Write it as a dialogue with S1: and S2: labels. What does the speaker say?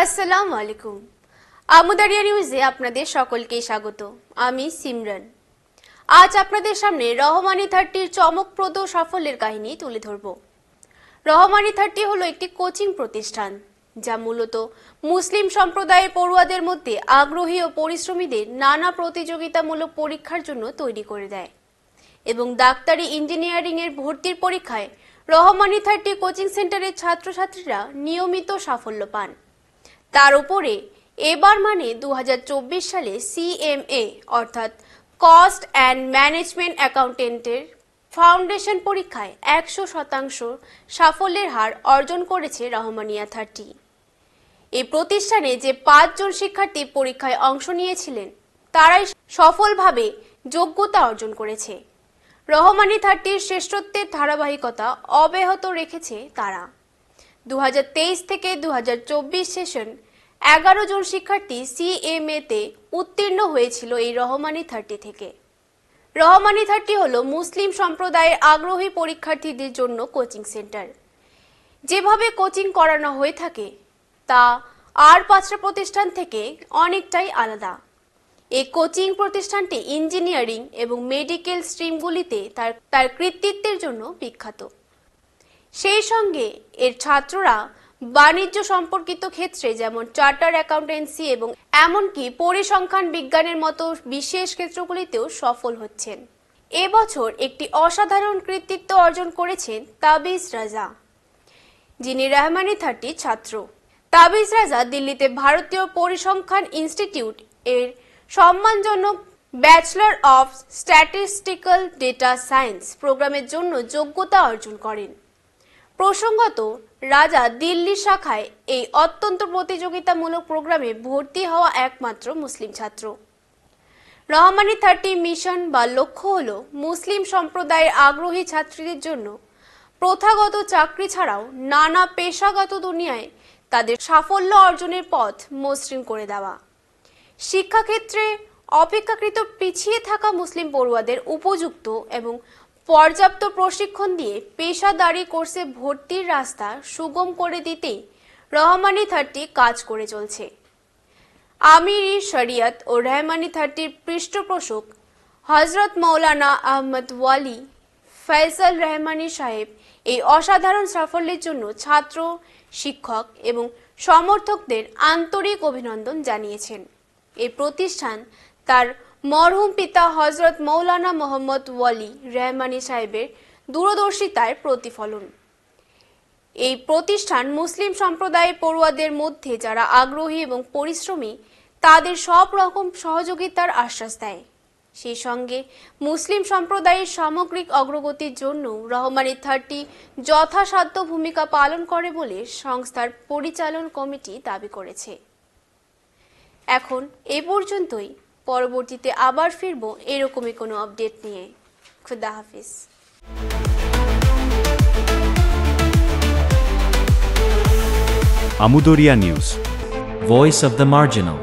S1: আসসালামু আলাইকুম। আমুদারিয়া নিউজে আপনাদের সকলকে স্বাগত। আমি সিমরান। আজ আপনাদের সামনে রহমানি 30 চমকপ্রদ সাফল্যের কাহিনী তুলে ধরব। রহমানি 30 হলো একটি কোচিং প্রতিষ্ঠান যা মূলত মুসলিম সম্প্রদায়ের পড়ুয়াদের মধ্যে আগ্রহী ও পরিশ্রমীদের নানা প্রতিযোগিতামূলক পরীক্ষার জন্য তৈরি করে দেয় এবং ডাক্তারি ইঞ্জিনিয়ারিং এর ভর্তির পরীক্ষায় রহমানি 30 কোচিং সেন্টারের ছাত্রছাত্রীরা নিয়মিত সাফল্য পান। তার উপরে এবার মানে 2024 সালে CMA অর্থাৎ কস্ট অ্যান্ড ম্যানেজমেন্ট অ্যাকাউন্টেন্টের ফাউন্ডেশন পরীক্ষায় 100% সাফল্যের হার অর্জন করেছে রহমানিয়া 30। এই প্রতিষ্ঠানে যে 5 জন শিক্ষার্থী পরীক্ষায় অংশ নিয়েছিলেন তারাই সফলভাবে যোগ্যতা অর্জন করেছে। রহমানি 30 শ্রেষ্ঠত্বের ধারাবাহিকতা অব্যাহত রেখেছে তারা। 2023 থেকে 2024 সেশন 11 জন শিক্ষার্থী CMA তে উত্তীর্ণ হয়েছিল এই রহমানি 30 থেকে। রহমানি 30 হলো মুসলিম সম্প্রদায়ের আগ্রহী পরীক্ষার্থীদের জন্য কোচিং সেন্টার। যেভাবে কোচিং করানো হয়ে থাকে তা আর 5টা প্রতিষ্ঠান থেকে অনেকটাই আলাদা। এই কোচিং প্রতিষ্ঠানটি ইঞ্জিনিয়ারিং এবং মেডিকেল স্ট্রিমগুলিতে তার কৃতিত্বের জন্য বিখ্যাত। সেই সঙ্গে এর ছাত্ররা বাণিজ্য সম্পর্কিত ক্ষেত্রে যেমন চার্টার অ্যাকাউন্টেন্সি এবং এমনকি পরিসংখ্যান বিজ্ঞানের মতো বিশেষ ক্ষেত্রগুলিতেও সফল হচ্ছেন। এবছর একটি অসাধারণ কৃতিত্ব অর্জন করেছেন তাবিজ রাজা, যিনি রহমানি 30 ছাত্র। তাবিজ রাজা দিল্লিতে ভারতীয় পরিসংখ্যান ইনস্টিটিউট এর সম্মানজনক bachelor of statistical data science প্রোগ্রামের জন্য যোগ্যতা অর্জন করেন। প্রসঙ্গত, রাজা দিল্লি শাখায় এই অত্যন্ত প্রতিযোগিতামূলক প্রোগ্রামে ভর্তি হওয়া একমাত্র মুসলিম ছাত্র। রহমানি 30 মিশন বা লক্ষ্য হলো মুসলিম সম্প্রদায়ের আগ্রহী ছাত্রীদের জন্য প্রথাগত চাকরি ছাড়াও নানা পেশাগত দুনিয়ায় তাদের সাফল্য অর্জনের পথ মসৃণ করে দেওয়া। শিক্ষাক্ষেত্রে অপেক্ষাকৃত পিছিয়ে থাকা মুসলিম পড়ুয়াদের উপযুক্ত এবং পর্যাপ্ত প্রশিক্ষণ দিয়ে পেশাদারি কোর্সে ভর্তির রাস্তা সুগম করে দিতেই রহমানি 30 কাজ করে চলছে। আমির-ই শরিয়ত ও রহমানি 30 পৃষ্ঠপোষক হযরত মৌলানা আহমদ ওয়ালি ফয়সাল রহমানি সাহেব এই অসাধারণ সাফল্যের জন্য ছাত্র, শিক্ষক এবং সমর্থকদের আন্তরিক অভিনন্দন জানিয়েছেন। এই প্রতিষ্ঠান তার মরহুম পিতা হযরত মৌলানা মোহাম্মদ ওয়ালি রহমানি সাহেবের দূরদর্শিতার প্রতিফলন। এই প্রতিষ্ঠান মুসলিম সম্প্রদায়ের পড়ুয়াদের মধ্যে যারা আগ্রহী এবং পরিশ্রমী তাদের সব রকম সহযোগিতার আশ্বাস দেয়। সেই সঙ্গে মুসলিম সম্প্রদায়ের সামগ্রিক অগ্রগতির জন্য রহমানি 30 যথাসাধ্য ভূমিকা পালন করে বলে সংস্থার পরিচালন কমিটি দাবি করেছে। এখন এ পর্যন্তই। পরবর্তীতে আবার ফিরবো এরকমই কোনো আপডেট নিয়ে। খুদা হাফিজ।
S2: Amudoria News, Voice of the Marginal.